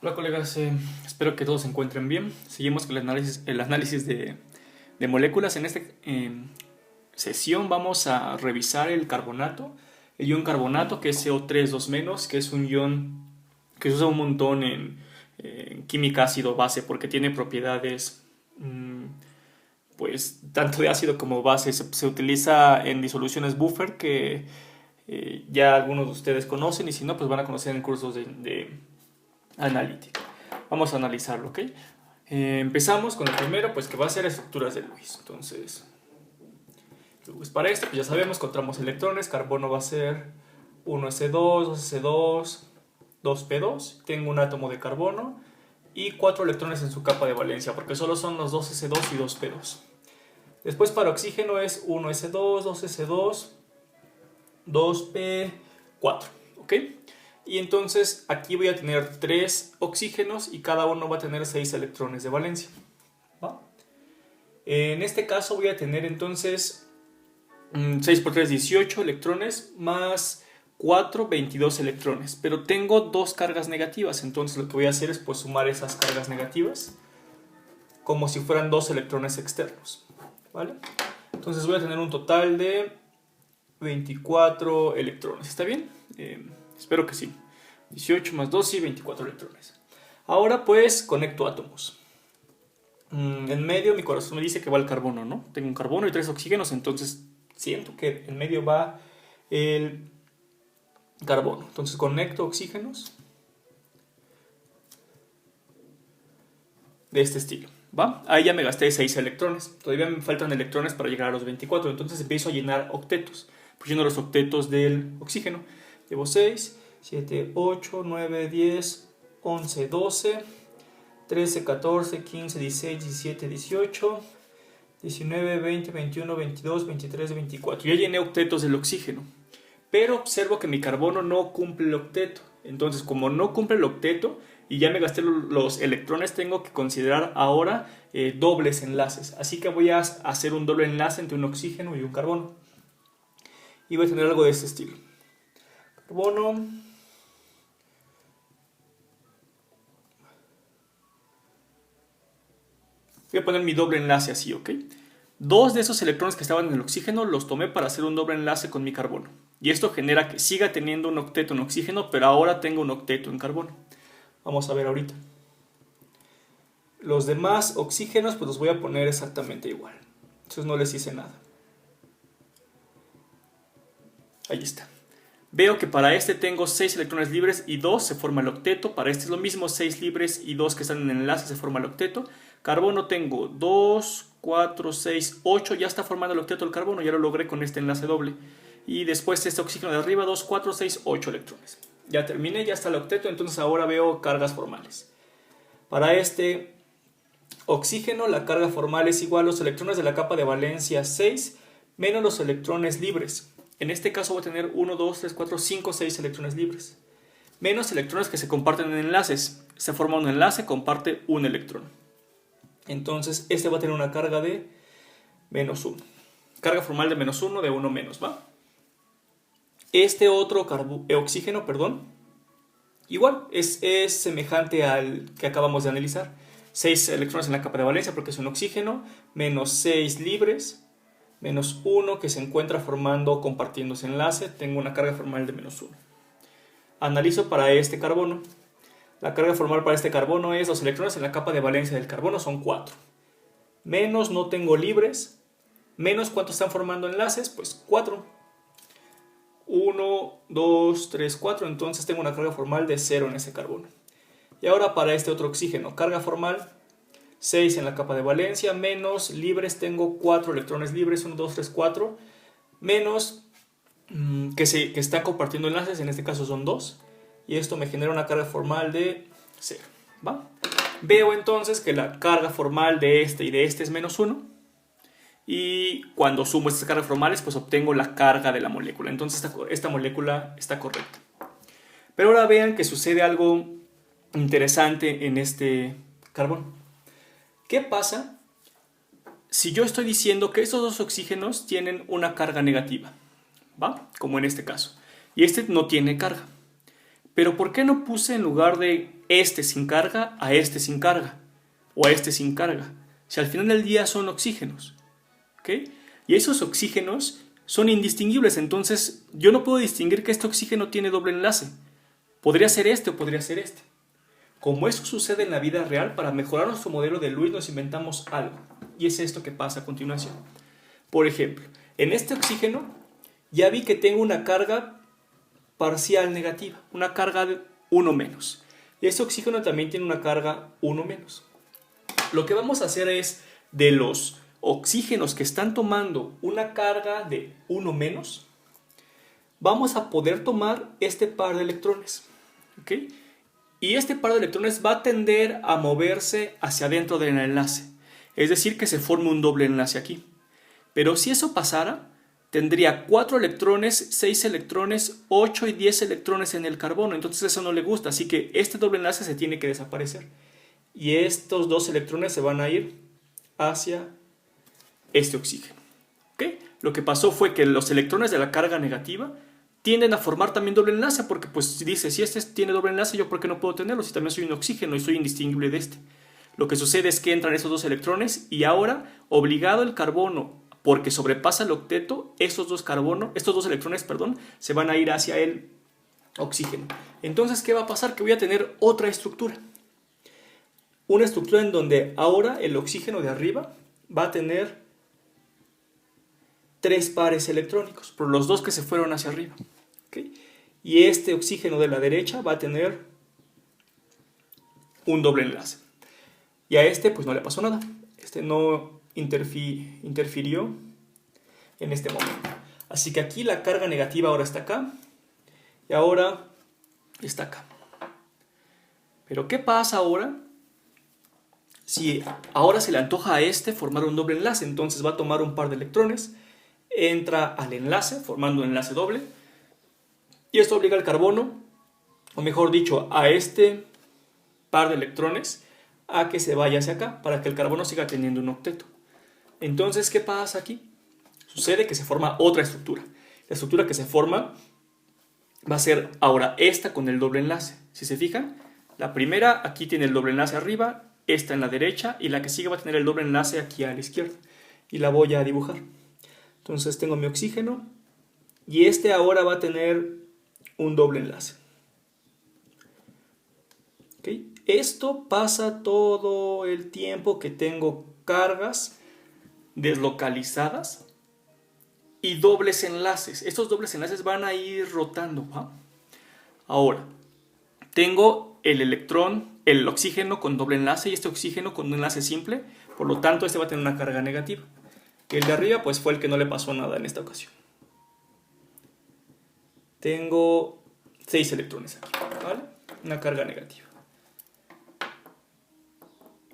Hola colegas, espero que todos se encuentren bien. Seguimos con el análisis de moléculas. En esta sesión vamos a revisar el carbonato, el ion carbonato, que es CO3 2-, que es un ion que se usa un montón en química ácido-base porque tiene propiedades pues tanto de ácido como base. Se utiliza en disoluciones buffer que ya algunos de ustedes conocen, y si no, pues van a conocer en cursos de analítica. Vamos a analizarlo, ¿ok? Empezamos con el primero, pues que va a ser estructuras de Lewis. Entonces, pues para esto, pues ya sabemos, encontramos electrones. Carbono va a ser 1s2, 2s2, 2p2. Tengo un átomo de carbono y 4 electrones en su capa de valencia, porque solo son los 2s2 y 2p2. Después para oxígeno es 1s2, 2s2, 2p4, ¿ok? Y entonces aquí voy a tener 3 oxígenos y cada uno va a tener 6 electrones de valencia, ¿va? En este caso voy a tener entonces 6 por 3, 18 electrones, más 4, 22 electrones. Pero tengo 2 cargas negativas, entonces lo que voy a hacer es pues sumar esas cargas negativas como si fueran 2 electrones externos, ¿vale? Entonces voy a tener un total de 24 electrones, ¿está bien? Espero que sí. 18 más 2, sí, 24 electrones. Ahora pues conecto átomos. En medio mi corazón me dice que va el carbono, ¿no? Tengo un carbono y 3 oxígenos, entonces siento que en medio va el carbono. Entonces conecto oxígenos de este estilo, ¿va? Ahí ya me gasté 6 electrones. Todavía me faltan electrones para llegar a los 24, entonces empiezo a llenar octetos. Pues lleno los octetos del oxígeno. Llevo 6, 7, 8, 9, 10, 11, 12, 13, 14, 15, 16, 17, 18, 19, 20, 21, 22, 23, 24. Ya llené octetos del oxígeno, pero observo que mi carbono no cumple el octeto. Entonces, como no cumple el octeto y ya me gasté los electrones, tengo que considerar ahora dobles enlaces. Así que voy a hacer un doble enlace entre un oxígeno y un carbono. Y voy a tener algo de este estilo. Carbono. Voy a poner mi doble enlace así, ¿ok? 2 de esos electrones que estaban en el oxígeno los tomé para hacer un doble enlace con mi carbono. Y esto genera que siga teniendo un octeto en oxígeno, pero ahora tengo un octeto en carbono. Vamos a ver ahorita. Los demás oxígenos pues los voy a poner exactamente igual. Entonces no les hice nada. Ahí está. Veo que para este tengo 6 electrones libres y 2 se forma el octeto. Para este es lo mismo, 6 libres y 2 que están en el enlace se forma el octeto. Carbono tengo 2, 4, 6, 8. Ya está formando el octeto del carbono, ya lo logré con este enlace doble. Y después este oxígeno de arriba, 2, 4, 6, 8 electrones. Ya terminé, ya está el octeto, entonces ahora veo cargas formales. Para este oxígeno la carga formal es igual a los electrones de la capa de valencia 6 menos los electrones libres. En este caso voy a tener 1, 2, 3, 4, 5, 6 electrones libres. Menos electrones que se comparten en enlaces. Se forma un enlace, comparte un electrón. Entonces este va a tener una carga de menos 1. Carga formal de menos 1, de 1 menos, ¿va? Este otro oxígeno, igual, es semejante al que acabamos de analizar. 6 electrones en la capa de valencia porque es un oxígeno, menos 6 libres, menos 1 que se encuentra compartiendo ese enlace. Tengo una carga formal de menos 1. Analizo para este carbono. La carga formal para este carbono es los electrones en la capa de valencia del carbono son 4. Menos no tengo libres. Menos ¿cuánto están formando enlaces? Pues 4. 1, 2, 3, 4. Entonces tengo una carga formal de 0 en ese carbono. Y ahora para este otro oxígeno, carga formal 6 en la capa de valencia, menos libres tengo 4 electrones libres, 1, 2, 3, 4, menos que están compartiendo enlaces, en este caso son 2, y esto me genera una carga formal de 0, ¿va? Veo entonces que la carga formal de este y de este es menos 1, y cuando sumo estas cargas formales pues obtengo la carga de la molécula. Entonces esta molécula está correcta. Pero ahora vean que sucede algo interesante en este carbono. ¿Qué pasa si yo estoy diciendo que estos dos oxígenos tienen una carga negativa? ¿Va? Como en este caso. Y este no tiene carga. pero ¿por qué no puse en lugar de este sin carga a este sin carga? O a este sin carga. Si al final del día son oxígenos. ¿Ok? Y esos oxígenos son indistinguibles, entonces yo no puedo distinguir que este oxígeno tiene doble enlace. Podría ser este o podría ser este. Como eso sucede en la vida real, para mejorar nuestro modelo de Lewis nos inventamos algo. Y es esto que pasa a continuación. Por ejemplo, en este oxígeno ya vi que tengo una carga parcial negativa, una carga de 1 menos. Y este oxígeno también tiene una carga 1 menos. Lo que vamos a hacer es, de los oxígenos que están tomando una carga de 1 menos, vamos a poder tomar este par de electrones. ¿Ok? Y este par de electrones va a tender a moverse hacia adentro del enlace. Es decir, que se forme un doble enlace aquí. Pero si eso pasara, tendría 4 electrones, 6 electrones, 8 y 10 electrones en el carbono. Entonces eso no le gusta, así que este doble enlace se tiene que desaparecer. Y estos 2 electrones se van a ir hacia este oxígeno. ¿Okay? Lo que pasó fue que los electrones de la carga negativa tienden a formar también doble enlace, porque pues dice, si este tiene doble enlace, ¿yo por qué no puedo tenerlo? Si también soy un oxígeno y soy indistinguible de este. Lo que sucede es que entran esos 2 electrones y ahora, obligado el carbono, porque sobrepasa el octeto, estos dos electrones, se van a ir hacia el oxígeno. Entonces, ¿qué va a pasar? Que voy a tener otra estructura. Una estructura en donde ahora el oxígeno de arriba va a tener 3 pares electrónicos, por los 2 que se fueron hacia arriba. ¿Okay? Y este oxígeno de la derecha va a tener un doble enlace. Y a este pues no le pasó nada. Este no interfirió en este momento. Así que aquí la carga negativa ahora está acá y ahora está acá. Pero ¿qué pasa ahora? Si ahora se le antoja a este formar un doble enlace, entonces va a tomar un par de electrones, entra al enlace formando un enlace doble y esto obliga al carbono, o mejor dicho, a este par de electrones a que se vaya hacia acá para que el carbono siga teniendo un octeto. Entonces, ¿qué pasa aquí? Sucede que se forma otra estructura. La estructura que se forma va a ser ahora esta con el doble enlace. Si se fijan, la primera aquí tiene el doble enlace arriba, esta en la derecha y la que sigue va a tener el doble enlace aquí a la izquierda. Y la voy a dibujar. Entonces tengo mi oxígeno y este ahora va a tener un doble enlace. ¿Okay? Esto pasa todo el tiempo que tengo cargas deslocalizadas y dobles enlaces. Estos dobles enlaces van a ir rotando. ¿Va? Ahora, tengo el oxígeno con doble enlace y este oxígeno con un enlace simple. Por lo tanto, este va a tener una carga negativa. El de arriba pues fue el que no le pasó nada en esta ocasión. Tengo 6 electrones aquí, ¿vale? Una carga negativa.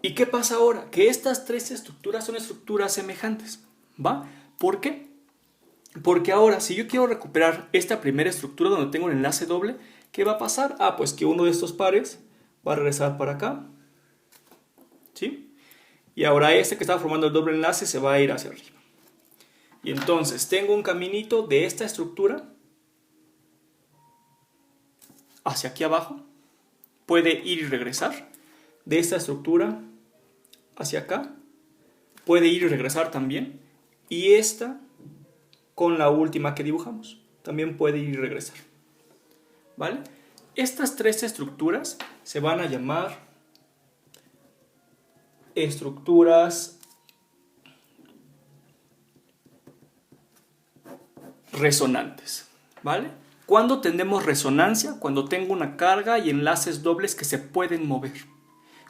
¿Y qué pasa ahora? Que estas 3 estructuras son estructuras semejantes, ¿va? ¿Por qué? Porque ahora, si yo quiero recuperar esta primera estructura donde tengo el enlace doble, ¿qué va a pasar? Ah, pues que uno de estos pares va a regresar para acá, ¿sí? Y ahora este que estaba formando el doble enlace se va a ir hacia arriba. Y entonces tengo un caminito de esta estructura hacia aquí abajo. Puede ir y regresar. De esta estructura hacia acá. Puede ir y regresar también. Y esta con la última que dibujamos. También puede ir y regresar. ¿Vale? Estas 3 estructuras se van a llamar estructuras resonantes, ¿vale? ¿Cuándo tenemos resonancia? Cuando tengo una carga y enlaces dobles que se pueden mover.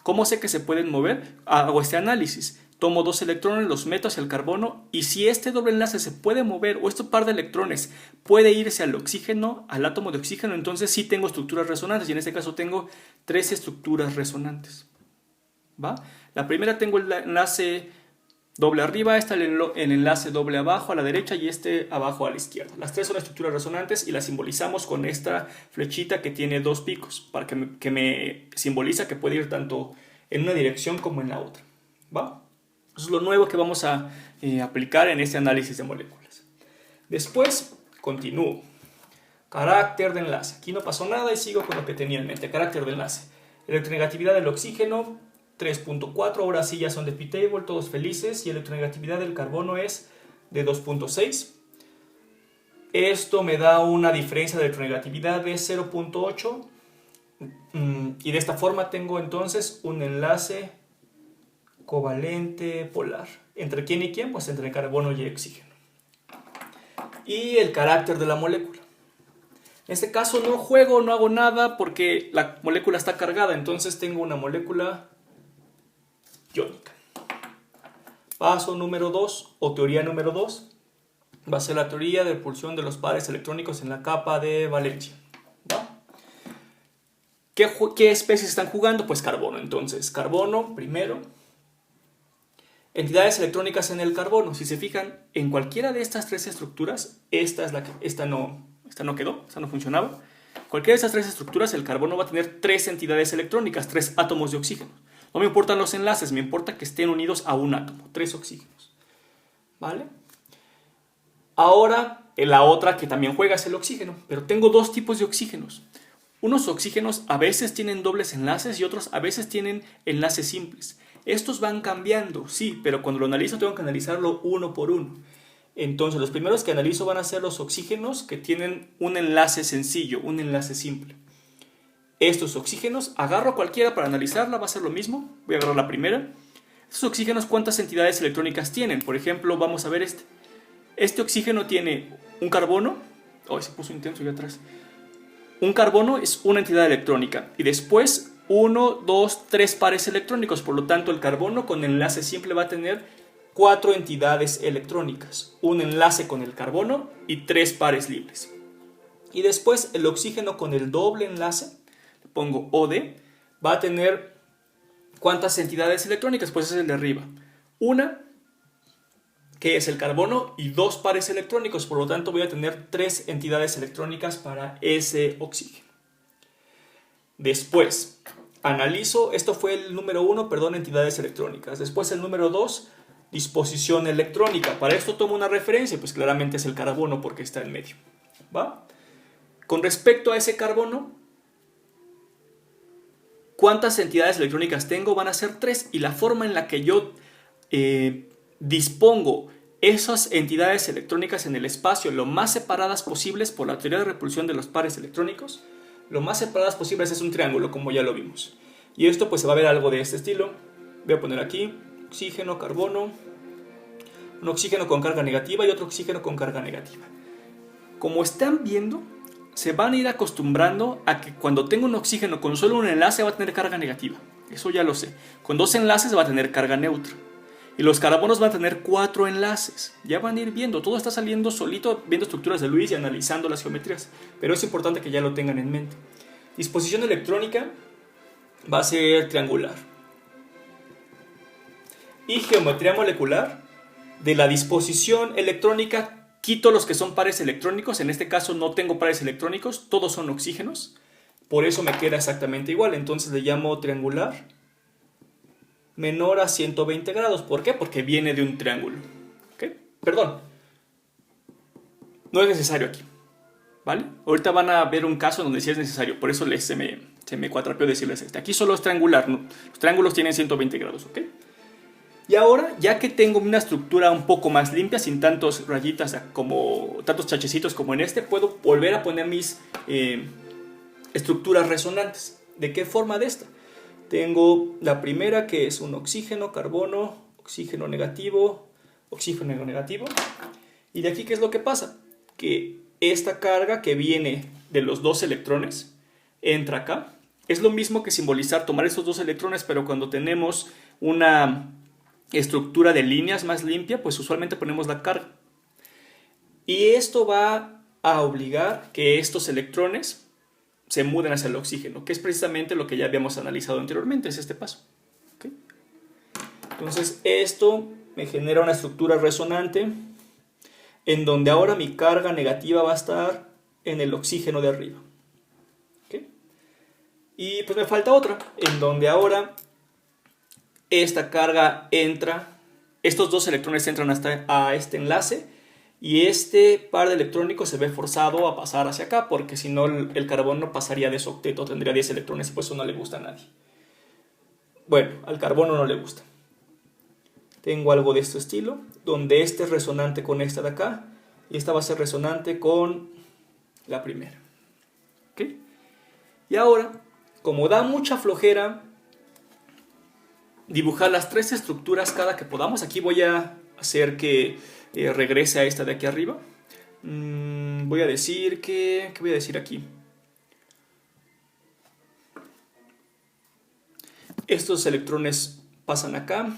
¿Cómo sé que se pueden mover? Hago este análisis. Tomo 2 electrones, los meto hacia el carbono y si este doble enlace se puede mover o este par de electrones puede irse al oxígeno, al átomo de oxígeno, entonces sí tengo estructuras resonantes y en este caso tengo 3 estructuras resonantes. ¿Va? La primera tengo el enlace doble arriba, esta el enlace doble abajo a la derecha y este abajo a la izquierda. Las 3 son estructuras resonantes y las simbolizamos con esta flechita que tiene 2 picos para que me simboliza que puede ir tanto en una dirección como en la otra. ¿Va? Eso es lo nuevo que vamos a aplicar en este análisis de moléculas. Después, continúo. Carácter de enlace. Aquí no pasó nada y sigo con lo que tenía en mente. Carácter de enlace. Electronegatividad del oxígeno 3.4. Ahora sí ya son de p-table, todos felices. Y electronegatividad del carbono es de 2.6. Esto me da una diferencia de electronegatividad de 0.8. Y de esta forma tengo entonces un enlace covalente polar. ¿Entre quién y quién? Pues entre carbono y oxígeno. Y el carácter de la molécula. En este caso no juego, no hago nada porque la molécula está cargada. Entonces tengo una molécula iónica. Paso número 2 o teoría número 2 va a ser la teoría de repulsión de los pares electrónicos en la capa de valencia. ¿Va? ¿Qué especies están jugando? Pues carbono. Entonces, carbono primero. Entidades electrónicas en el carbono. Si se fijan, en cualquiera de estas tres estructuras, esta no quedó, esta no funcionaba. Cualquiera de estas tres estructuras, el carbono va a tener tres entidades electrónicas, tres átomos de oxígeno. No me importan los enlaces, me importa que estén unidos a un átomo, tres oxígenos. ¿Vale? Ahora, la otra que también juega es el oxígeno, pero tengo dos tipos de oxígenos. Unos oxígenos a veces tienen dobles enlaces y otros a veces tienen enlaces simples. Estos van cambiando, sí, pero cuando lo analizo tengo que analizarlo uno por uno. Entonces, los primeros que analizo van a ser los oxígenos que tienen un enlace sencillo, un enlace simple. Estos oxígenos, agarro cualquiera para analizarla, va a ser lo mismo. Voy a agarrar la primera. Estos oxígenos, ¿cuántas entidades electrónicas tienen? Por ejemplo, vamos a ver este. Este oxígeno tiene un carbono. Oh, se puso intenso ahí atrás. Un carbono es una entidad electrónica. Y después, 1, 2, 3 pares electrónicos. Por lo tanto, el carbono con enlace simple va a tener 4 entidades electrónicas. Un enlace con el carbono y 3 pares libres. Y después, el oxígeno con el doble enlace, le pongo OD, va a tener ¿cuántas entidades electrónicas? Pues es el de arriba. Una, que es el carbono, y 2 pares electrónicos. Por lo tanto, voy a tener 3 entidades electrónicas para ese oxígeno. Después, analizo, esto fue el número 1, entidades electrónicas. Después el número 2, disposición electrónica. Para esto tomo una referencia, pues claramente es el carbono porque está en medio. ¿Va? Con respecto a ese carbono, ¿cuántas entidades electrónicas tengo? Van a ser 3, y la forma en la que yo dispongo esas entidades electrónicas en el espacio lo más separadas posibles por la teoría de repulsión de los pares electrónicos, lo más separadas posibles es un triángulo, como ya lo vimos. Y esto pues se va a ver algo de este estilo. Voy a poner aquí oxígeno, carbono, un oxígeno con carga negativa y otro oxígeno con carga negativa. Como están viendo, se van a ir acostumbrando a que cuando tengo un oxígeno con solo un enlace va a tener carga negativa. Eso ya lo sé. Con 2 enlaces va a tener carga neutra. Y los carbonos van a tener 4 enlaces. Ya van a ir viendo. Todo está saliendo solito, viendo estructuras de Lewis y analizando las geometrías. Pero es importante que ya lo tengan en mente. Disposición electrónica va a ser triangular. Y geometría molecular, de la disposición electrónica, quito los que son pares electrónicos. En este caso no tengo pares electrónicos, todos son oxígenos. Por eso me queda exactamente igual. Entonces le llamo triangular menor a 120 grados. ¿Por qué? Porque viene de un triángulo. ¿Okay? Perdón. No es necesario aquí. ¿Vale? Ahorita van a ver un caso donde sí es necesario. Por eso se me cuatrapeó decirles este. Aquí solo es triangular. ¿No? Los triángulos tienen 120 grados. ¿Ok? Y ahora, ya que tengo una estructura un poco más limpia, sin tantos rayitas tantos chachecitos como en este, puedo volver a poner mis estructuras resonantes. ¿De qué forma de esta? Tengo la primera, que es un oxígeno, carbono, oxígeno negativo. Y de aquí, ¿qué es lo que pasa? Que esta carga que viene de los 2 electrones entra acá. Es lo mismo que simbolizar tomar esos 2 electrones, pero cuando tenemos una estructura de líneas más limpia, pues usualmente ponemos la carga. Y esto va a obligar que estos electrones se muden hacia el oxígeno, que es precisamente lo que ya habíamos analizado anteriormente, es este paso. ¿Okay? Entonces esto me genera una estructura resonante en donde ahora mi carga negativa va a estar en el oxígeno de arriba. ¿Okay? Y pues me falta otra, en donde ahora esta carga entra, estos 2 electrones entran hasta a este enlace Y este par de electrónicos se ve forzado a pasar hacia acá, porque si no el carbono pasaría de su octeto, tendría 10 electrones y pues eso no le gusta a nadie. Bueno, al carbono no le gusta. Tengo algo de este estilo, donde este es resonante con esta de acá, y esta va a ser resonante con la primera. ¿Ok? Y ahora, como da mucha flojera dibujar las 3 estructuras cada que podamos, aquí voy a hacer que regrese a esta de aquí arriba. Voy a decir que... ¿Qué voy a decir aquí? Estos electrones pasan acá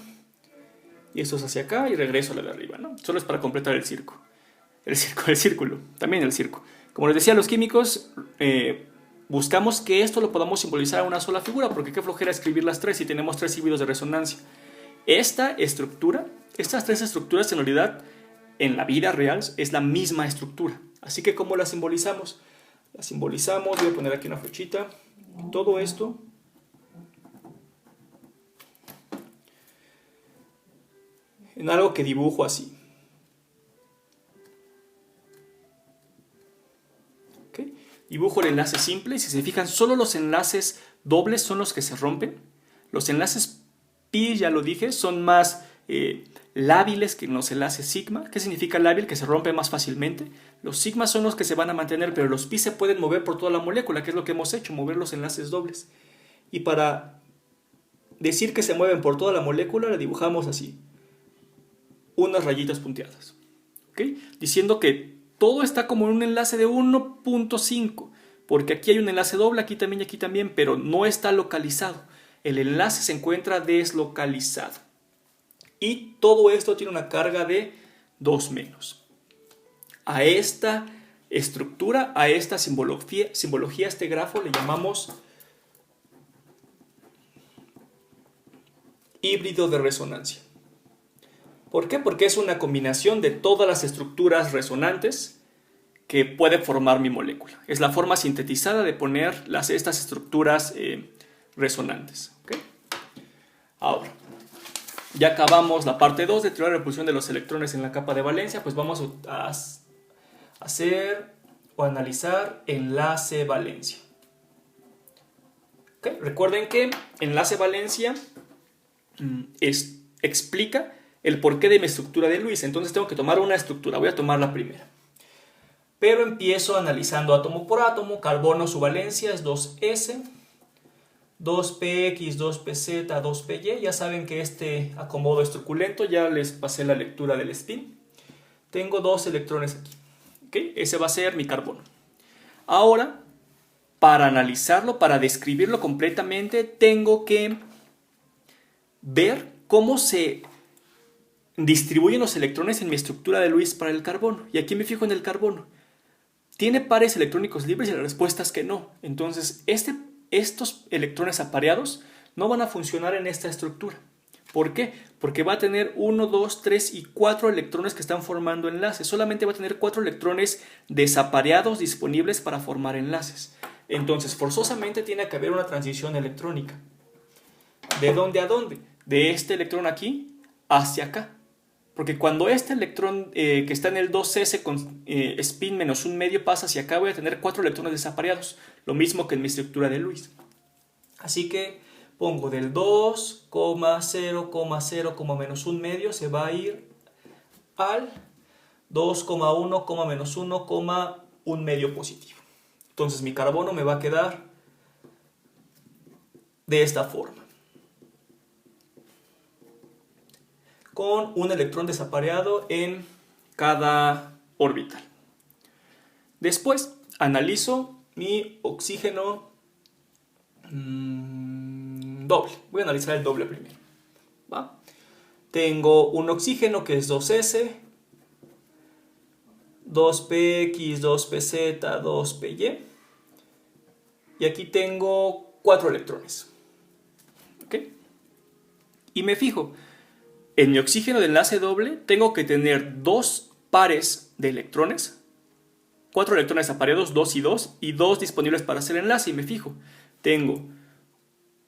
y estos hacia acá y regreso a la de arriba, ¿no? Solo es para completar el círculo. El círculo, también el circo. Como les decía, los químicos buscamos que esto lo podamos simbolizar a una sola figura, porque qué flojera escribir las 3 si tenemos 3 híbridos de resonancia. Esta estructura, estas 3 estructuras en realidad en la vida real es la misma estructura. Así que ¿cómo la simbolizamos? La simbolizamos, voy a poner aquí una flechita, todo esto en algo que dibujo así. ¿Okay? Dibujo el enlace simple, si se fijan, solo los enlaces dobles son los que se rompen. Los enlaces pi, ya lo dije, son más lábiles que los enlaces sigma. ¿Qué significa lábil? Que se rompe más fácilmente. Los sigma son los que se van a mantener, pero los pi se pueden mover por toda la molécula, que es lo que hemos hecho, mover los enlaces dobles. Y para decir que se mueven por toda la molécula, la dibujamos así, unas rayitas punteadas, ¿okay? Diciendo que todo está como en un enlace de 1.5, porque aquí hay un enlace doble, aquí también, pero no está localizado. El enlace se encuentra deslocalizado. Y todo esto tiene una carga de 2 menos. A esta estructura, a esta simbología, a este grafo le llamamos híbrido de resonancia. ¿Por qué? Porque es una combinación de todas las estructuras resonantes que puede formar mi molécula. Es la forma sintetizada de poner estas estructuras resonantes. ¿Okay? Ahora, ya acabamos la parte 2 de teoría de repulsión de los electrones en la capa de valencia, pues vamos a hacer o analizar enlace valencia. ¿Okay? Recuerden que enlace valencia explica el porqué de mi estructura de Lewis. Entonces tengo que tomar una estructura, voy a tomar la primera. Pero empiezo analizando átomo por átomo. Carbono, su valencia es 2s, 2px, 2pz, 2py. Ya saben que este acomodo es truculento, ya les pasé la lectura del spin. Tengo 2 electrones aquí. ¿Okay? Ese va a ser mi carbono. Ahora, para analizarlo, para describirlo completamente, tengo que ver cómo se distribuyen los electrones en mi estructura de Lewis para el carbono. Y aquí me fijo en el carbono. ¿Tiene pares electrónicos libres? Y la respuesta es que no. Entonces, estos electrones apareados no van a funcionar en esta estructura. ¿Por qué? Porque va a tener 1, 2, 3 y 4 electrones que están formando enlaces. Solamente va a tener 4 electrones desapareados disponibles para formar enlaces. Entonces, forzosamente tiene que haber una transición electrónica. ¿De dónde a dónde? De este electrón aquí hacia acá. Porque cuando este electrón que está en el 2s con spin menos un medio pasa hacia acá, voy a tener 4 electrones desapareados. Lo mismo que en mi estructura de Lewis. Así que pongo del 2,0,0, menos un medio, se va a ir al 2,1, menos 1, un medio positivo. Entonces mi carbono me va a quedar de esta forma, con un electrón desapareado en cada orbital. Después analizo mi oxígeno doble. Voy a analizar el doble primero. ¿Va? Tengo un oxígeno que es 2s, 2px, 2pz, 2py. Y aquí tengo 4 electrones. ¿Ok? Y me fijo, en mi oxígeno de enlace doble tengo que tener 2 pares de electrones, 4 electrones apareados, 2 y 2 disponibles para hacer enlace. Y me fijo, tengo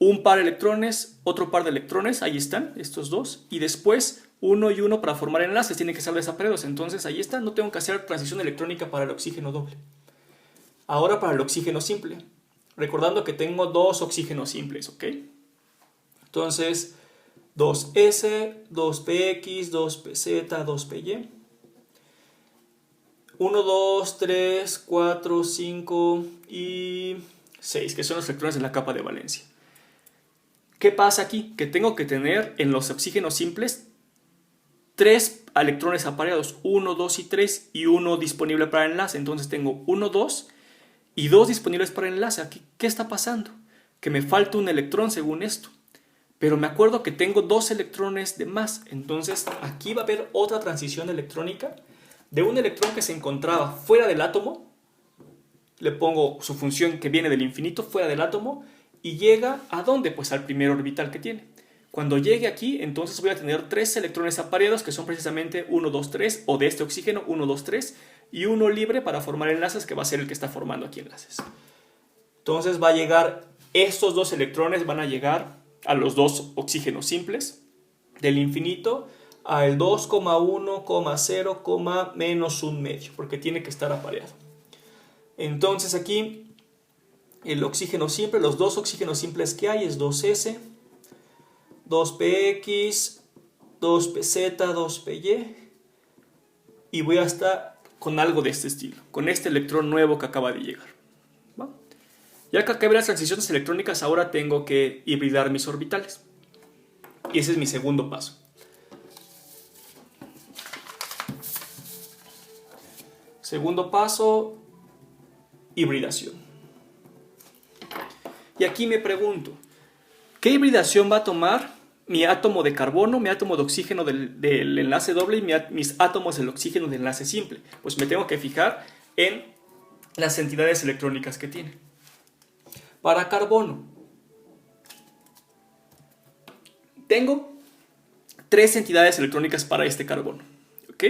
un par de electrones, otro par de electrones, ahí están, estos dos, y después uno y uno para formar enlaces, tienen que estar desapareados, entonces ahí está, no tengo que hacer transición electrónica para el oxígeno doble. Ahora para el oxígeno simple, recordando que tengo dos oxígenos simples, ¿ok? Entonces, 2S, 2PX, 2PZ, 2PY. 1, 2, 3, 4, 5 y 6, que son los electrones de la capa de valencia. ¿Qué pasa aquí? Que tengo que tener en los oxígenos simples 3 electrones apareados, 1, 2 y 3, y 1 disponible para enlace. Entonces tengo 1, 2 y 2 disponibles para enlace. Aquí, ¿qué está pasando? Que me falta un electrón según esto. Pero me acuerdo que tengo 2 electrones de más. Entonces aquí va a haber otra transición electrónica de un electrón que se encontraba fuera del átomo. Le pongo su función que viene del infinito, fuera del átomo, y llega ¿a dónde? Pues al primer orbital que tiene. Cuando llegue aquí, entonces voy a tener 3 electrones apareados, que son precisamente 1, 2, 3, o de este oxígeno, 1, 2, 3, y uno libre para formar enlaces, que va a ser el que está formando aquí enlaces. Entonces va a llegar, estos 2 electrones van a llegar a los 2 oxígenos simples del infinito, al 2,1,0, menos un medio, porque tiene que estar apareado. Entonces aquí el oxígeno simple, los 2 oxígenos simples que hay es 2S, 2PX, 2PZ, 2PY, y voy a estar con algo de este estilo, con este electrón nuevo que acaba de llegar. ¿Va? Ya que acabé las transiciones electrónicas, ahora tengo que hibridar mis orbitales. Y ese es mi segundo paso. Segundo paso, hibridación. Y aquí me pregunto, ¿qué hibridación va a tomar mi átomo de carbono, mi átomo de oxígeno del enlace doble y mis átomos del oxígeno del enlace simple? Pues me tengo que fijar en las entidades electrónicas que tiene. Para carbono, tengo 3 entidades electrónicas para este carbono. ¿Ok?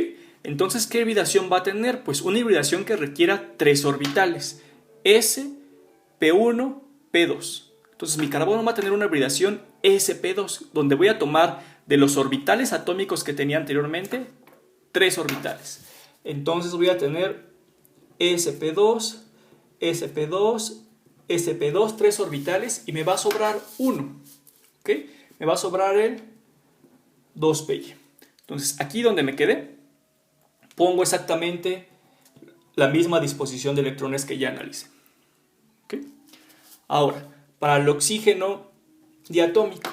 Entonces, ¿qué hibridación va a tener? Pues una hibridación que requiera 3 orbitales, S, P1, P2. Entonces mi carbono va a tener una hibridación sp2, donde voy a tomar de los orbitales atómicos que tenía anteriormente 3 orbitales. Entonces voy a tener sp2, sp2, sp2, 3 orbitales, y me va a sobrar uno. ¿Ok? Me va a sobrar el 2py. Entonces aquí donde me quedé, pongo exactamente la misma disposición de electrones que ya analicé. ¿Okay? Ahora, para el oxígeno diatómico,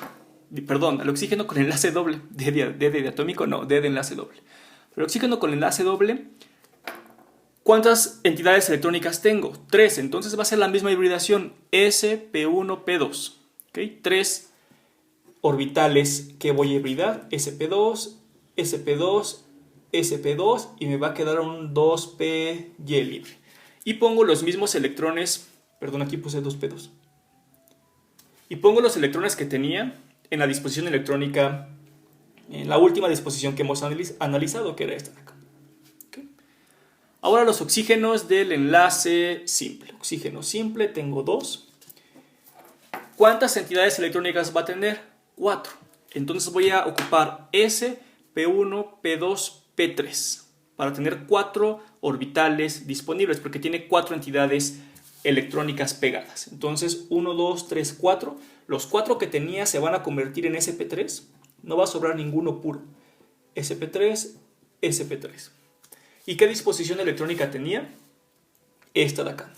perdón, el oxígeno con enlace doble, D de diatómico, no, D de enlace doble. El oxígeno con enlace doble, ¿cuántas entidades electrónicas tengo? 3, entonces va a ser la misma hibridación, S, P1, P2. ¿Okay? 3 orbitales que voy a hibridar, SP2, SP2, SP2, y me va a quedar un 2py libre. Y pongo los mismos electrones, perdón, aquí puse 2p2. Y pongo los electrones que tenía en la disposición electrónica, en la última disposición que hemos analizado, que era esta de acá. ¿Okay? Ahora los oxígenos del enlace simple. Oxígeno simple, tengo 2. ¿Cuántas entidades electrónicas va a tener? 4. Entonces voy a ocupar S, P1, P2, P3 para tener 4 orbitales disponibles, porque tiene 4 entidades electrónicas pegadas. Entonces 1, 2, 3, 4. Los 4 que tenía se van a convertir en SP3. No va a sobrar ninguno puro. SP3, SP3. ¿Y qué disposición electrónica tenía? Esta de acá.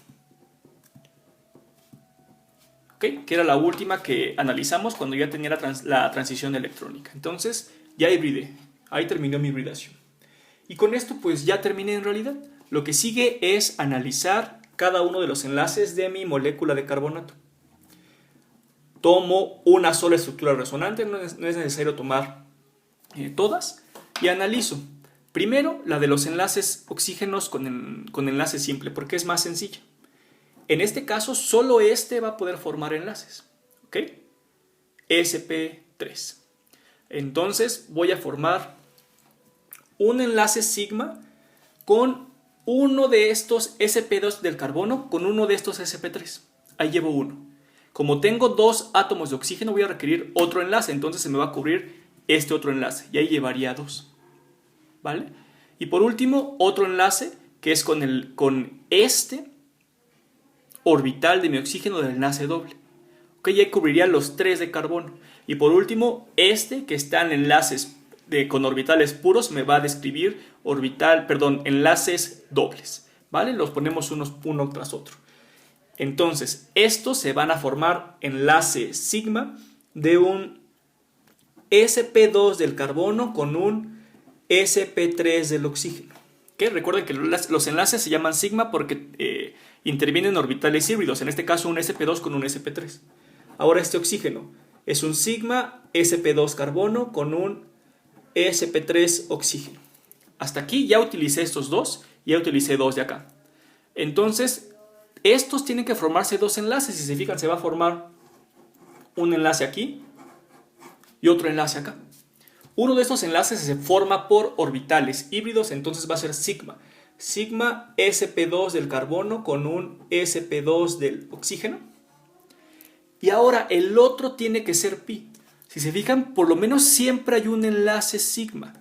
¿Okay? Que era la última que analizamos cuando ya tenía la transición electrónica. Entonces ya hibridé. Ahí terminó mi hibridación. Y con esto pues ya terminé en realidad. Lo que sigue es analizar cada uno de los enlaces de mi molécula de carbonato. Tomo una sola estructura resonante, no es necesario tomar todas, y analizo. Primero la de los enlaces oxígenos con enlace simple, porque es más sencilla. En este caso solo este va a poder formar enlaces. ¿Ok? sp3. Entonces voy a formar un enlace sigma con uno de estos sp2 del carbono con uno de estos sp3. Ahí llevo uno. Como tengo dos átomos de oxígeno, voy a requerir otro enlace, entonces se me va a cubrir este otro enlace, y ahí llevaría dos, ¿vale? Y por último, otro enlace que es con este orbital de mi oxígeno del enlace doble. Ok, ya cubriría los tres de carbono. Y por último, este que está en enlaces con orbitales puros me va a describir enlaces dobles, ¿vale? Los ponemos uno tras otro. Entonces, estos se van a formar enlace sigma de un sp2 del carbono con un sp3 del oxígeno. ¿Okay? Recuerden que los enlaces se llaman sigma porque intervienen orbitales híbridos, en este caso un sp2 con un sp3. Ahora este oxígeno es un sigma sp2 carbono con un sp3 oxígeno. Hasta aquí ya utilicé estos dos, ya utilicé dos de acá. Entonces, estos tienen que formarse dos enlaces. Si se fijan, se va a formar un enlace aquí y otro enlace acá. Uno de estos enlaces se forma por orbitales híbridos, entonces va a ser sigma. Sigma sp2 del carbono con un sp2 del oxígeno. Y ahora el otro tiene que ser pi. Si se fijan, por lo menos siempre hay un enlace sigma.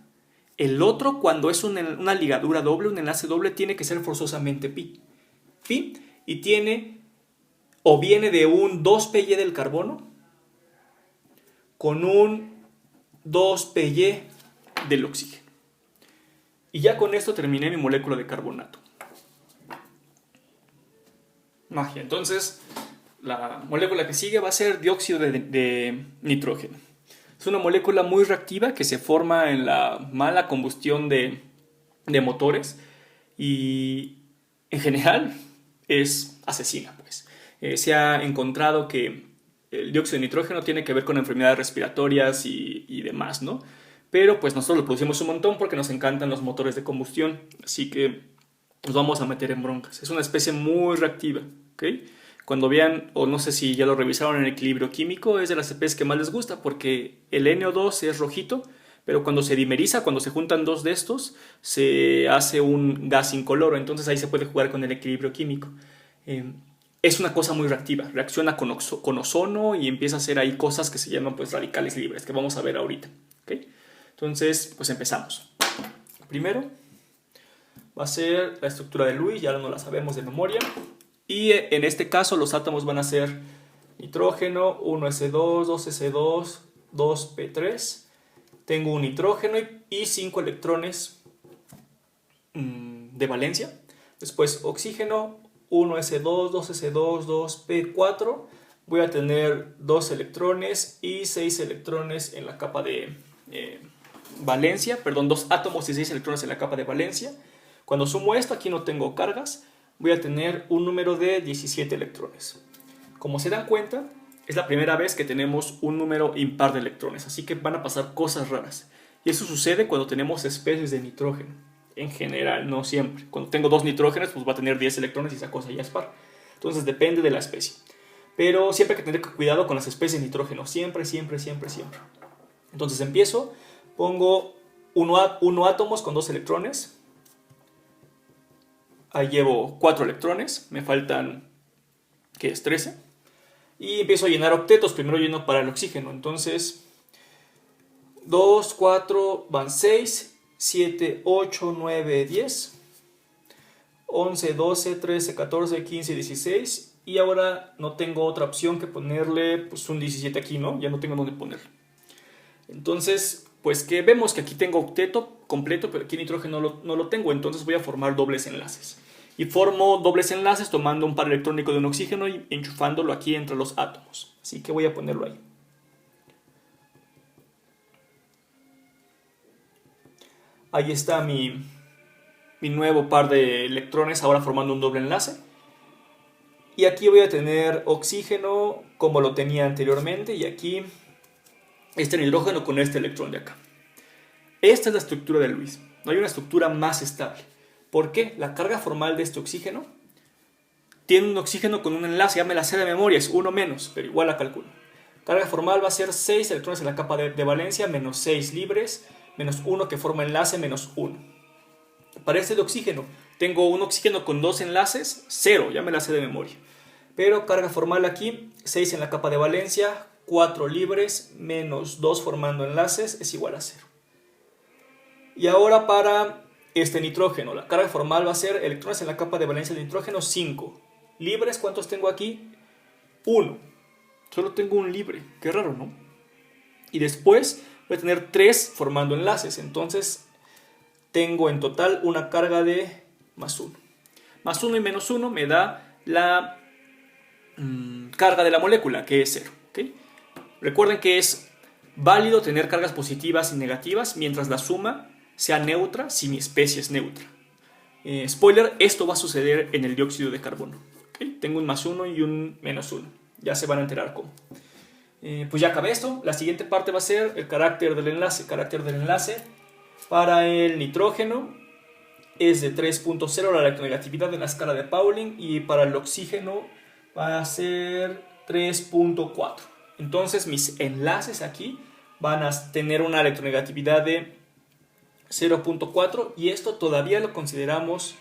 El otro, cuando es una ligadura doble, un enlace doble, tiene que ser forzosamente pi. Pi, y tiene o viene de un 2py del carbono con un 2py del oxígeno. Y ya con esto terminé mi molécula de carbonato. Magia. Entonces, la molécula que sigue va a ser dióxido de nitrógeno. Es una molécula muy reactiva que se forma en la mala combustión de motores y en general es asesina, pues. Se ha encontrado que el dióxido de nitrógeno tiene que ver con enfermedades respiratorias y demás, ¿no? Pero pues nosotros lo producimos un montón porque nos encantan los motores de combustión, así que nos vamos a meter en broncas. Es una especie muy reactiva, ¿ok? Cuando vean, o no sé si ya lo revisaron en el equilibrio químico, es de las especies que más les gusta porque el NO2 es rojito, pero cuando se dimeriza, cuando se juntan dos de estos, se hace un gas incoloro, entonces ahí se puede jugar con el equilibrio químico. Es una cosa muy reactiva, reacciona con ozono y empieza a hacer ahí cosas que se llaman pues radicales libres, que vamos a ver ahorita. ¿Okay? Entonces, pues empezamos. Primero va a ser la estructura de Lewis, ya no la sabemos de memoria. Y en este caso los átomos van a ser nitrógeno, 1s2, 2s2, 2p3. Tengo un nitrógeno y 5 electrones de valencia. Después oxígeno, 1s2, 2s2, 2p4. Voy a tener 2 electrones y 6 electrones en la capa de valencia. Perdón, 2 átomos y 6 electrones en la capa de valencia. Cuando sumo esto, aquí no tengo cargas. Voy a tener un número de 17 electrones. Como se dan cuenta, es la primera vez que tenemos un número impar de electrones, así que van a pasar cosas raras. Y eso sucede cuando tenemos especies de nitrógeno. En general, no siempre. Cuando tengo 2 nitrógenos, pues va a tener 10 electrones y esa cosa ya es par. Entonces depende de la especie. Pero siempre hay que tener cuidado con las especies de nitrógeno. Siempre, siempre, siempre, siempre. Entonces empiezo, pongo 1 átomos con 2 electrones. Ahí llevo 4 electrones, me faltan, ¿qué es? 13. Y empiezo a llenar octetos, primero lleno para el oxígeno. Entonces, 2, 4, van 6, 7, 8, 9, 10, 11, 12, 13, 14, 15, 16. Y ahora no tengo otra opción que ponerle pues, un 17 aquí, ¿no? Ya no tengo dónde ponerlo. Entonces, pues que vemos que aquí tengo octeto completo, pero aquí nitrógeno no lo tengo, entonces voy a formar dobles enlaces. Y formo dobles enlaces tomando un par electrónico de un oxígeno y enchufándolo aquí entre los átomos. Así que voy a ponerlo ahí. Ahí está mi nuevo par de electrones, ahora formando un doble enlace. Y aquí voy a tener oxígeno como lo tenía anteriormente, y aquí este nitrógeno con este electrón de acá. Esta es la estructura de Lewis. No hay una estructura más estable. ¿Por qué? La carga formal de este oxígeno tiene un oxígeno con un enlace, ya me la sé de memoria, es 1 menos, pero igual la calculo. Carga formal va a ser 6 electrones en la capa de valencia, menos 6 libres, menos 1 que forma enlace, menos 1. Para este de oxígeno, tengo un oxígeno con 2 enlaces, 0, ya me la sé de memoria. Pero carga formal aquí, 6 en la capa de valencia, 4 libres menos 2 formando enlaces es igual a 0. Y ahora para este nitrógeno, la carga formal va a ser electrones en la capa de valencia del nitrógeno 5. Libres, ¿cuántos tengo aquí? 1. Solo tengo un libre, qué raro, ¿no? Y después voy a tener 3 formando enlaces, entonces tengo en total una carga de más 1. Más 1 y menos 1 me da la carga de la molécula, que es 0. ¿Okay? Recuerden que es válido tener cargas positivas y negativas mientras la suma sea neutra si mi especie es neutra. Spoiler, esto va a suceder en el dióxido de carbono. ¿Okay? Tengo un más 1 y un menos 1. Ya se van a enterar cómo. Pues ya acabé esto. La siguiente parte va a ser el carácter del enlace. Carácter del enlace para el nitrógeno es de 3.0 la electronegatividad en la escala de Pauling, y para el oxígeno va a ser 3.4. Entonces mis enlaces aquí van a tener una electronegatividad de 0.4 y esto todavía lo consideramos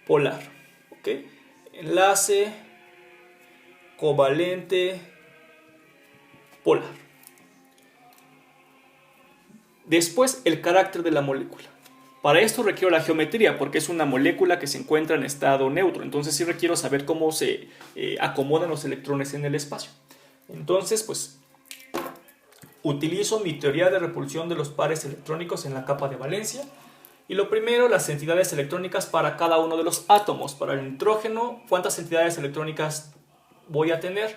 polar. ¿Okay? Enlace covalente polar. Después el carácter de la molécula. Para esto requiero la geometría porque es una molécula que se encuentra en estado neutro, entonces sí requiero saber cómo se acomodan los electrones en el espacio. Entonces pues utilizo mi teoría de repulsión de los pares electrónicos en la capa de valencia. Y lo primero, las entidades electrónicas para cada uno de los átomos. Para el nitrógeno, ¿cuántas entidades electrónicas voy a tener?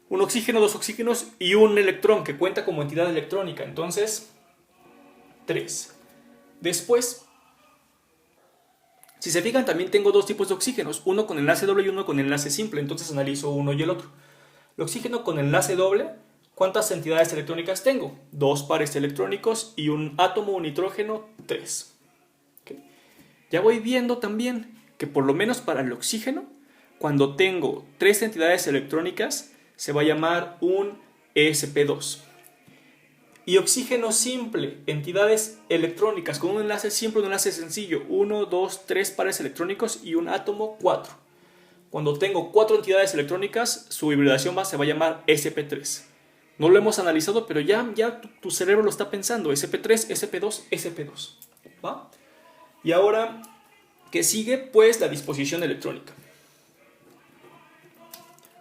Un oxígeno, 2 oxígenos y un electrón que cuenta como entidad electrónica. Entonces, 3. Después, si se fijan, también tengo 2 tipos de oxígenos. Uno con enlace doble y uno con enlace simple. Entonces analizo uno y el otro. El oxígeno con enlace doble, ¿cuántas entidades electrónicas tengo? 2 pares electrónicos y un átomo, un nitrógeno, 3. ¿Okay? Ya voy viendo también que por lo menos para el oxígeno, cuando tengo 3 entidades electrónicas, se va a llamar un sp2. Y oxígeno simple, entidades electrónicas con un enlace simple, un enlace sencillo, 1, 2, 3 pares electrónicos y un átomo, 4. Cuando tengo 4 entidades electrónicas, su hibridación se va a llamar sp3. No lo hemos analizado, pero ya tu cerebro lo está pensando, sp3, sp2, sp2. ¿Va? Y ahora, ¿qué sigue? Pues la disposición electrónica.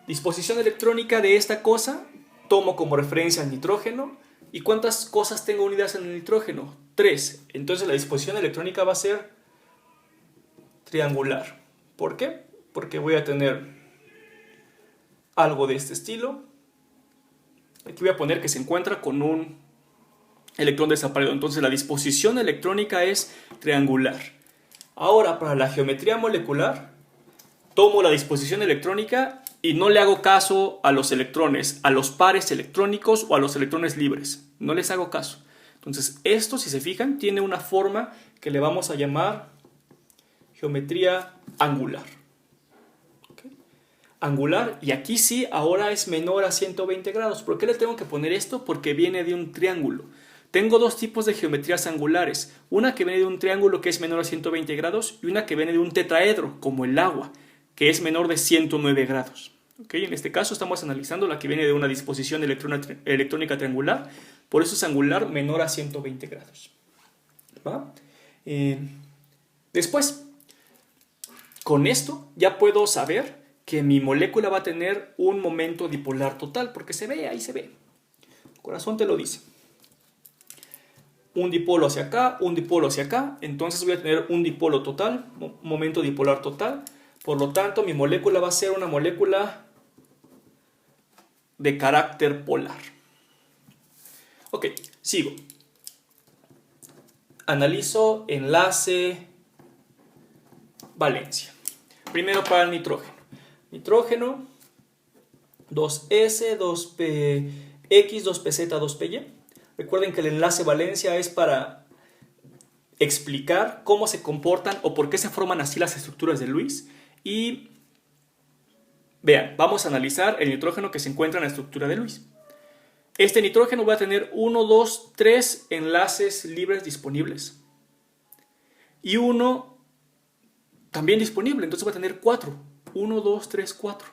Disposición electrónica de esta cosa, tomo como referencia al nitrógeno. ¿Y cuántas cosas tengo unidas en el nitrógeno? 3. Entonces la disposición electrónica va a ser triangular. ¿Por qué? Porque voy a tener algo de este estilo. Aquí voy a poner que se encuentra con un electrón desaparecido. Entonces la disposición electrónica es triangular. Ahora, para la geometría molecular, tomo la disposición electrónica y no le hago caso a los electrones, a los pares electrónicos o a los electrones libres. No les hago caso. Entonces esto, si se fijan, tiene una forma que le vamos a llamar geometría angular. ¿Okay? Angular, y aquí sí, ahora es menor a 120 grados. ¿Por qué le tengo que poner esto? Porque viene de un triángulo. Tengo 2 tipos de geometrías angulares. Una que viene de un triángulo que es menor a 120 grados y una que viene de un tetraedro, como el agua, que es menor de 109 grados. ¿Okay? En este caso estamos analizando la que viene de una disposición electrónica triangular, por eso es angular menor a 120 grados. ¿Va? Después, con esto ya puedo saber que mi molécula va a tener un momento dipolar total, porque se ve, ahí se ve. El corazón te lo dice. Un dipolo hacia acá, un dipolo hacia acá, entonces voy a tener un dipolo total, momento dipolar total. Por lo tanto, mi molécula va a ser una molécula de carácter polar. Ok, sigo. Analizo enlace valencia. Primero para el nitrógeno. Nitrógeno, 2S, 2PX, 2PZ, 2PY. Recuerden que el enlace valencia es para explicar cómo se comportan o por qué se forman así las estructuras de Lewis. Y vean, vamos a analizar el nitrógeno que se encuentra en la estructura de Lewis. Este nitrógeno va a tener 1, 2, 3 enlaces libres disponibles. Y uno también disponible, entonces va a tener 4. 1, 2, 3, 4.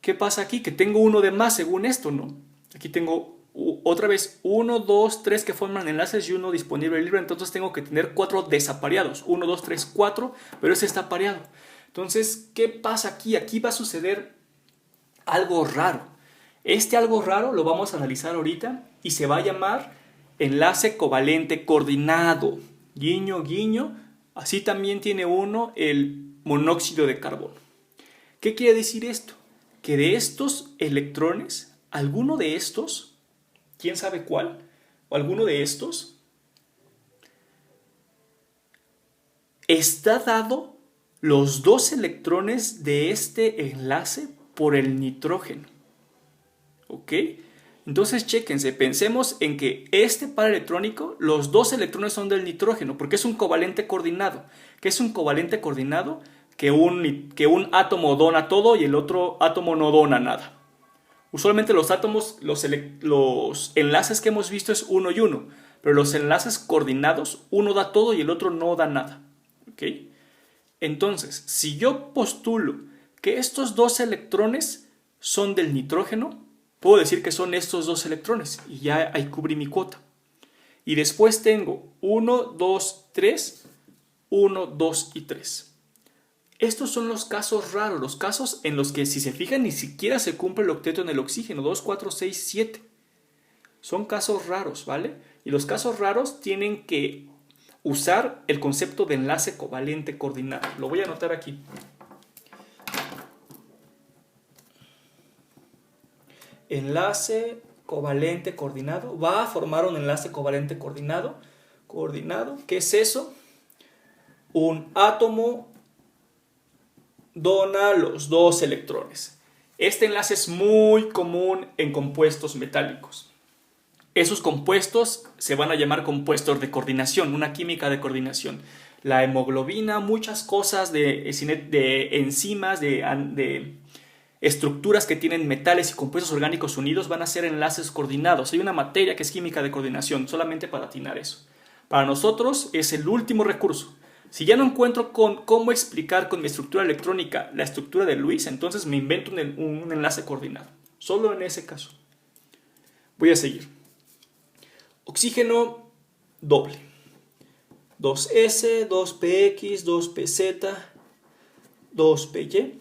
¿Qué pasa aquí? Que tengo uno de más según esto, ¿no? Aquí tengo otra vez 1, 2, 3 que forman enlaces y uno disponible libre, entonces tengo que tener 4 desapareados. 1, 2, 3, 4, pero ese está pareado. Entonces, ¿qué pasa aquí? Aquí va a suceder algo raro. Este algo raro lo vamos a analizar ahorita y se va a llamar enlace covalente coordinado. Guiño, guiño. Así también tiene uno el monóxido de carbono. ¿Qué quiere decir esto? Que de estos electrones, alguno de estos, quién sabe cuál, o alguno de estos, está dado los dos electrones de este enlace por el nitrógeno. ¿Ok? Entonces, chéquense, pensemos en que este par electrónico, los dos electrones son del nitrógeno, porque es un covalente coordinado. ¿Qué es un covalente coordinado? Que un átomo dona todo y el otro átomo no dona nada. Usualmente los átomos, los enlaces que hemos visto es uno y uno, pero los enlaces coordinados, uno da todo y el otro no da nada. ¿Ok? Entonces, si yo postulo que estos dos electrones son del nitrógeno, puedo decir que son estos dos electrones y ya ahí cubrí mi cuota. Y después tengo 1, 2, 3, 1, 2 y 3. Estos son los casos raros, los casos en los que, si se fijan, ni siquiera se cumple el octeto en el oxígeno. 2, 4, 6, 7. Son casos raros, ¿vale? Y los casos raros tienen que usar el concepto de enlace covalente coordinado. Lo voy a anotar aquí. Enlace covalente coordinado. Va a formar un enlace covalente coordinado. ¿Qué es eso? Un átomo dona los dos electrones. Este enlace es muy común en compuestos metálicos. Esos compuestos se van a llamar compuestos de coordinación, una química de coordinación. La hemoglobina, muchas cosas de enzimas, de estructuras que tienen metales y compuestos orgánicos unidos van a ser enlaces coordinados. Hay una materia que es química de coordinación, solamente para atinar eso. Para nosotros es el último recurso. Si ya no encuentro cómo explicar con mi estructura electrónica la estructura de Lewis, entonces me invento un enlace coordinado. Solo en ese caso. Voy a seguir. Oxígeno doble. 2S, 2PX, 2PZ, 2PY.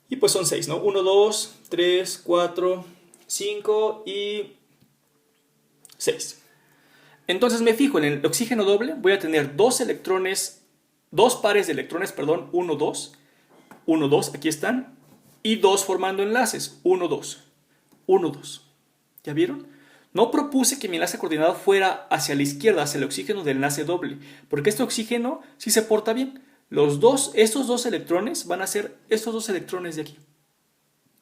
Y pues son 6, ¿no? 1, 2, 3, 4, 5 y 6. Entonces me fijo en el oxígeno doble, voy a tener dos pares de electrones, 1, 2, 1, 2, aquí están, y dos formando enlaces, 1, 2, 1, 2. ¿Ya vieron? No propuse que mi enlace coordinado fuera hacia la izquierda, hacia el oxígeno del enlace doble, porque este oxígeno sí se porta bien. Estos dos electrones van a ser estos dos electrones de aquí.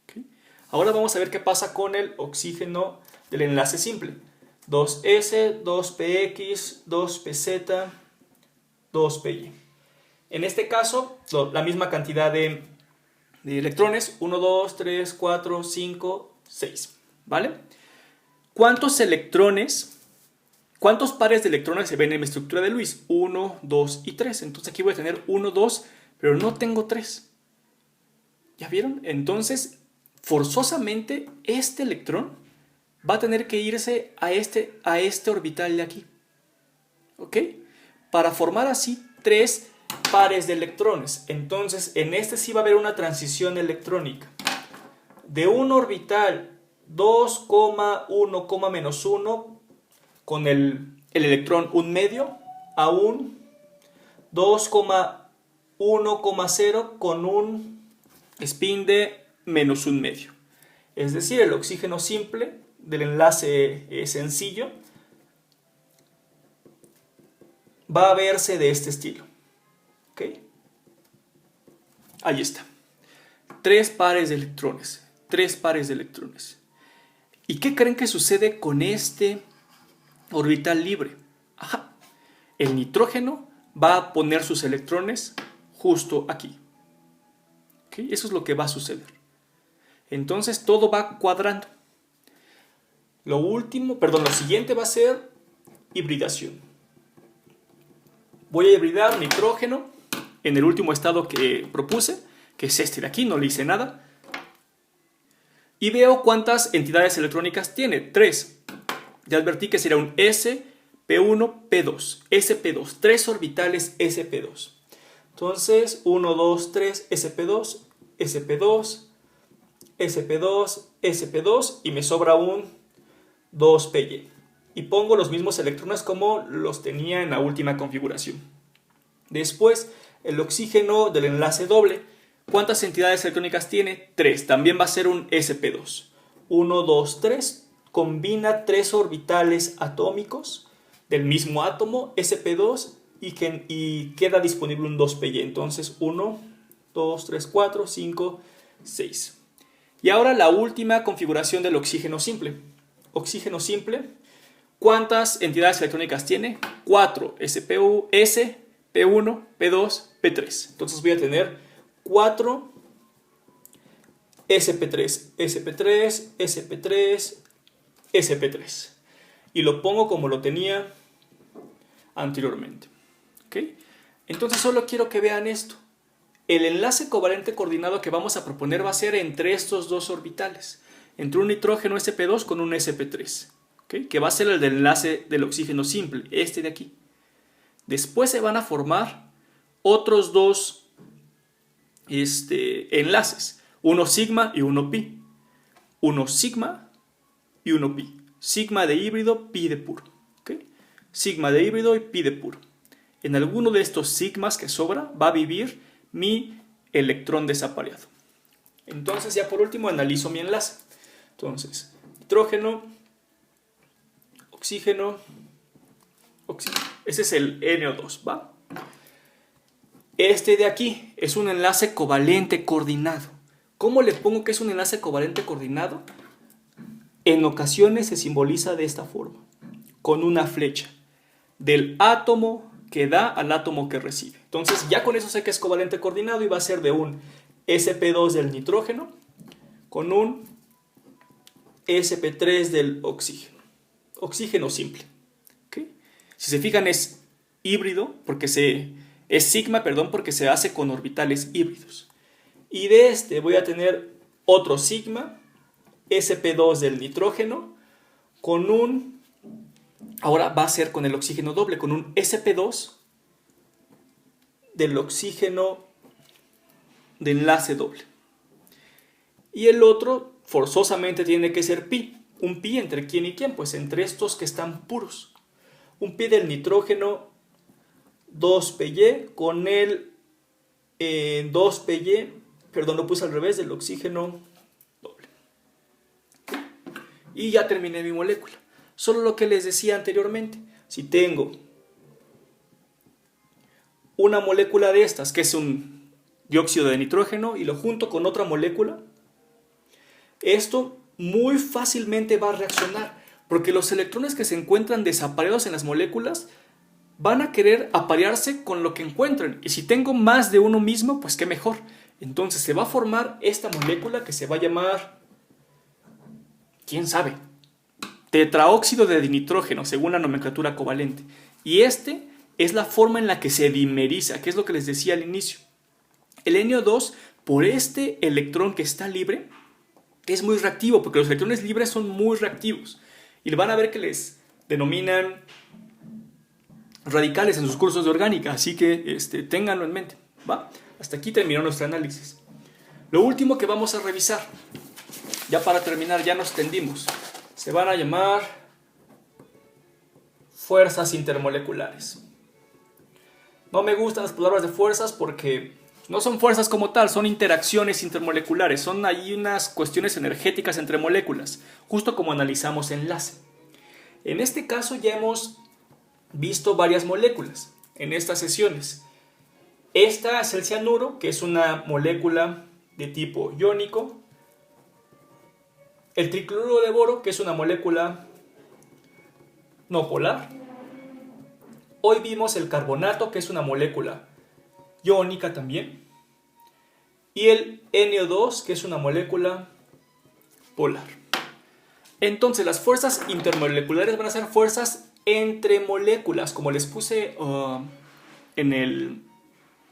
¿Okay? Ahora vamos a ver qué pasa con el oxígeno del enlace simple. 2S, 2PX, 2PZ, 2PY. En este caso, la misma cantidad de electrones, 1, 2, 3, 4, 5, 6. ¿Vale? ¿Cuántos pares de electrones se ven en mi estructura de Lewis? 1, 2 y 3. Entonces aquí voy a tener 1, 2, pero no tengo 3. ¿Ya vieron? Entonces, forzosamente, este electrón va a tener que irse a este orbital de aquí. ¿Ok? Para formar así 3 pares de electrones. Entonces, en este sí va a haber una transición electrónica. De un orbital 2,1,-1 con el electrón 1 medio a un 2,1,0 con un spin de -1 medio. Es decir, el oxígeno simple del enlace sencillo va a verse de este estilo. ¿Ok? Ahí está. 3 pares de electrones. 3 pares de electrones. ¿Y qué creen que sucede con este orbital libre? Ajá. El nitrógeno va a poner sus electrones justo aquí. ¿Ok? Eso es lo que va a suceder. Entonces todo va cuadrando. Lo siguiente va a ser hibridación. Voy a hibridar nitrógeno en el último estado que propuse, que es este de aquí, no le hice nada. Y veo cuántas entidades electrónicas tiene. 3. Ya advertí que sería un S, P1, P2. SP2. 3 orbitales SP2. Entonces, 1, 2, 3, SP2, SP2, SP2, SP2 y me sobra un 2PY. Y pongo los mismos electrones como los tenía en la última configuración. Después, el oxígeno del enlace doble. ¿Cuántas entidades electrónicas tiene? 3. También va a ser un SP2. 1, 2, 3. Combina 3 orbitales atómicos del mismo átomo, SP2, y queda disponible un 2PY. Entonces 1, 2, 3, 4, 5, 6. Y ahora la última configuración del oxígeno simple. Oxígeno simple. ¿Cuántas entidades electrónicas tiene? 4. SPU, S, P1, P2, P3. Entonces voy a tener 4 SP3, SP3, SP3, SP3. Y lo pongo como lo tenía anteriormente. ¿Okay? Entonces solo quiero que vean esto. El enlace covalente coordinado que vamos a proponer va a ser entre estos dos orbitales. Entre un nitrógeno SP2 con un SP3. ¿Okay? Que va a ser el del enlace del oxígeno simple, este de aquí. Después se van a formar otros dos enlaces. Uno sigma y uno pi. Uno sigma y uno pi. Sigma de híbrido, pi de puro. ¿Okay? Sigma de híbrido y pi de puro. En alguno de estos sigmas que sobra va a vivir mi electrón desapareado. Entonces ya por último analizo mi enlace. Entonces, nitrógeno, oxígeno, oxígeno. Ese es el NO2, ¿va? Este de aquí es un enlace covalente coordinado. ¿Cómo le pongo que es un enlace covalente coordinado? En ocasiones se simboliza de esta forma, con una flecha, del átomo que da al átomo que recibe. Entonces ya con eso sé que es covalente coordinado y va a ser de un sp2 del nitrógeno con un sp3 del oxígeno. Oxígeno simple. ¿Okay? Si se fijan es híbrido, es sigma, porque se hace con orbitales híbridos. Y de este voy a tener otro sigma, sp2 del nitrógeno, con un... Ahora va a ser con el oxígeno doble, con un sp2 del oxígeno de enlace doble. Y el otro forzosamente tiene que ser pi. ¿Un pi entre quién y quién? Pues entre estos que están puros. Un pi del nitrógeno 2PY con el 2PY, perdón, lo puse al revés, del oxígeno doble. Y ya terminé mi molécula. Solo lo que les decía anteriormente. Si tengo una molécula de estas, que es un dióxido de nitrógeno, y lo junto con otra molécula, esto muy fácilmente va a reaccionar, porque los electrones que se encuentran desapareados en las moléculas van a querer aparearse con lo que encuentren. Y si tengo más de uno mismo, pues qué mejor. Entonces se va a formar esta molécula que se va a llamar, quién sabe, tetraóxido de nitrógeno, según la nomenclatura covalente. Y este es la forma en la que se dimeriza, que es lo que les decía al inicio. El NO2, por este electrón que está libre, es muy reactivo, porque los electrones libres son muy reactivos. Y van a ver que les denominan radicales en sus cursos de orgánica, así que ténganlo en mente, ¿va? Hasta aquí terminó nuestro análisis. Lo último que vamos a revisar, ya para terminar, ya nos tendimos, se van a llamar fuerzas intermoleculares. No me gustan las palabras de fuerzas porque no son fuerzas como tal, son interacciones intermoleculares, son ahí unas cuestiones energéticas entre moléculas, justo como analizamos enlace. En este caso ya hemos visto varias moléculas en estas sesiones. Esta es el cianuro, que es una molécula de tipo iónico. El tricloruro de boro, que es una molécula no polar. Hoy vimos el carbonato, que es una molécula iónica también. Y el NO2, que es una molécula polar. Entonces las fuerzas intermoleculares van a ser fuerzas entre moléculas, como les puse en el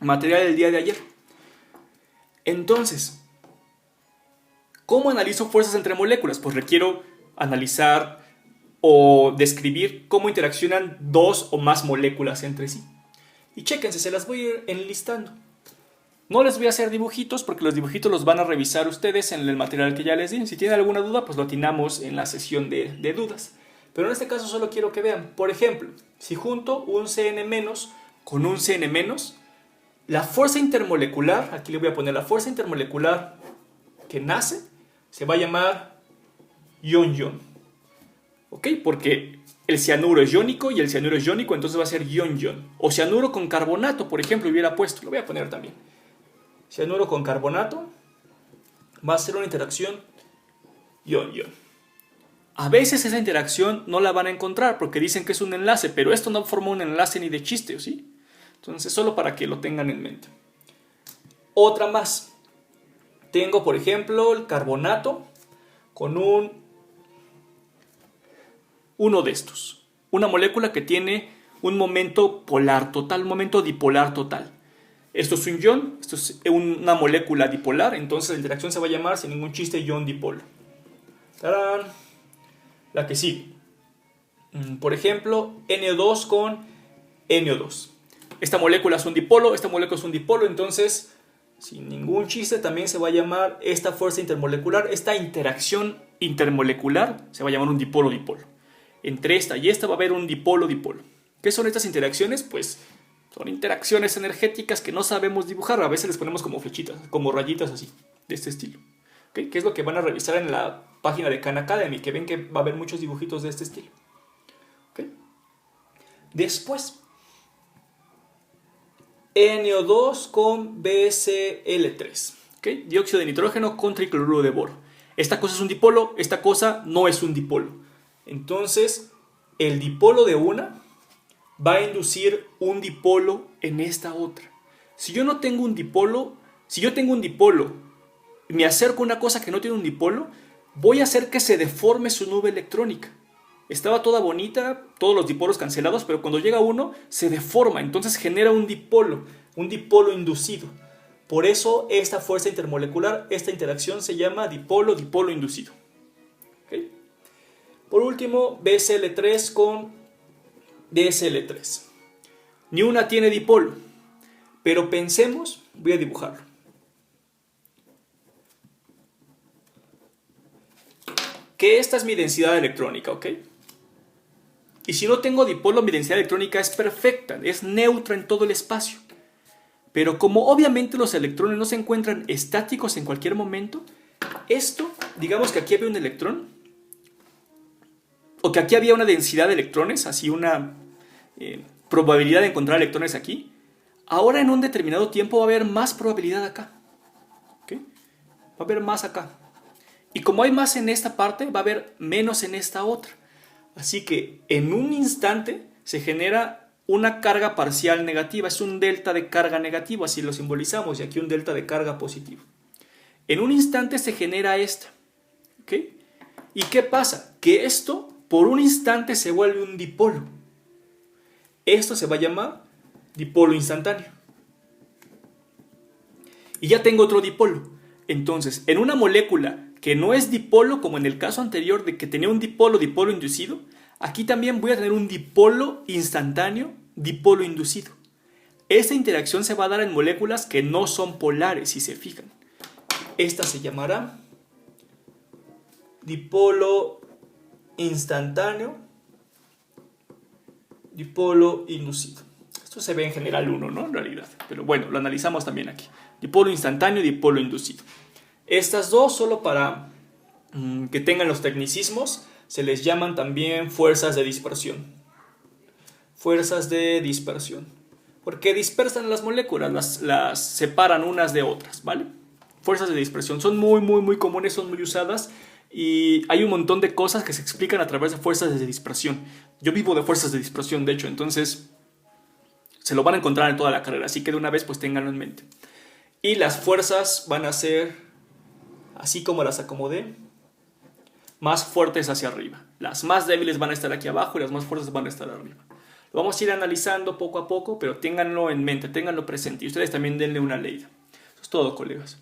material del día de ayer. Entonces, ¿Cómo analizo fuerzas entre moléculas? Pues requiero analizar o describir cómo interaccionan dos o más moléculas entre sí. Y chéquense, se las voy a ir enlistando. No les voy a hacer dibujitos porque los dibujitos los van a revisar ustedes en el material que ya les di. Si tienen alguna duda, pues lo atinamos en la sesión de dudas. Pero en este caso solo quiero que vean. Por ejemplo, si junto un Cn- con un Cn-, la fuerza intermolecular, aquí le voy a poner la fuerza intermolecular que nace, se va a llamar ion-ion. ¿Ok? Porque el cianuro es iónico y el cianuro es iónico, entonces va a ser ion-ion. O cianuro con carbonato, por ejemplo, hubiera puesto. Lo voy a poner también. Cianuro con carbonato va a ser una interacción ion-ion. A veces esa interacción no la van a encontrar porque dicen que es un enlace, pero esto no forma un enlace ni de chiste, ¿sí? Entonces, solo para que lo tengan en mente. Otra más. Tengo, por ejemplo, el carbonato con uno de estos. Una molécula que tiene un momento polar total, un momento dipolar total. Esto es un ion, esto es una molécula dipolar, entonces la interacción se va a llamar, sin ningún chiste, ion dipolo. ¡Tarán! La que sigue. Por ejemplo, NO2 con NO2. Esta molécula es un dipolo, esta molécula es un dipolo, entonces, sin ningún chiste, también se va a llamar esta fuerza intermolecular, esta interacción intermolecular, se va a llamar un dipolo-dipolo. Entre esta y esta va a haber un dipolo-dipolo. ¿Qué son estas interacciones? Pues son interacciones energéticas que no sabemos dibujar, a veces les ponemos como flechitas, como rayitas así, de este estilo. ¿Okay? ¿Qué es lo que van a revisar en la página de Khan Academy? Que ven que va a haber muchos dibujitos de este estilo. ¿Okay? Después, NO2 con BCl3. ¿Okay? Dióxido de nitrógeno con tricloruro de boro. Esta cosa es un dipolo, esta cosa no es un dipolo. Entonces, el dipolo de una va a inducir un dipolo en esta otra. Si yo no tengo un dipolo, si yo tengo un dipolo y me acerco a una cosa que no tiene un dipolo, voy a hacer que se deforme su nube electrónica. Estaba toda bonita, todos los dipolos cancelados, pero cuando llega uno se deforma, entonces genera un dipolo inducido. Por eso esta fuerza intermolecular, esta interacción se llama dipolo-dipolo inducido. ¿Okay? Por último, BCl3 con DSL3. Ni una tiene dipolo, pero pensemos, voy a dibujarlo. Que esta es mi densidad electrónica, ¿ok? Y si no tengo dipolo, mi densidad electrónica es perfecta, es neutra en todo el espacio. Pero como obviamente los electrones no se encuentran estáticos en cualquier momento, esto, digamos que aquí había un electrón, o que aquí había una densidad de electrones, así una probabilidad de encontrar electrones aquí, ahora en un determinado tiempo va a haber más probabilidad acá. ¿Okay? Va a haber más acá. Y como hay más en esta parte, va a haber menos en esta otra. Así que en un instante se genera una carga parcial negativa. Es un delta de carga negativa, así lo simbolizamos. Y aquí un delta de carga positiva. En un instante se genera esta. ¿Okay? ¿Y qué pasa? Que esto por un instante se vuelve un dipolo. Esto se va a llamar dipolo instantáneo. Y ya tengo otro dipolo. Entonces, en una molécula que no es dipolo, como en el caso anterior de que tenía un dipolo inducido, aquí también voy a tener un dipolo instantáneo, dipolo inducido. Esta interacción se va a dar en moléculas que no son polares, si se fijan. Esta se llamará dipolo instantáneo, dipolo inducido. Esto se ve en general uno, ¿no? En realidad. Pero bueno, lo analizamos también aquí. Dipolo instantáneo y dipolo inducido. Estas dos, solo para que tengan los tecnicismos, se les llaman también fuerzas de dispersión. Fuerzas de dispersión. Porque dispersan las moléculas, las separan unas de otras, ¿vale? Fuerzas de dispersión son muy comunes, son muy usadas. Y hay un montón de cosas que se explican a través de fuerzas de dispersión. Yo vivo de fuerzas de dispersión, de hecho, entonces se lo van a encontrar en toda la carrera. Así que de una vez, pues ténganlo en mente. Y las fuerzas van a ser, así como las acomodé, más fuertes hacia arriba. Las más débiles van a estar aquí abajo y las más fuertes van a estar arriba. Lo vamos a ir analizando poco a poco, pero ténganlo en mente, ténganlo presente. Y ustedes también denle una leída. Eso es todo, colegas.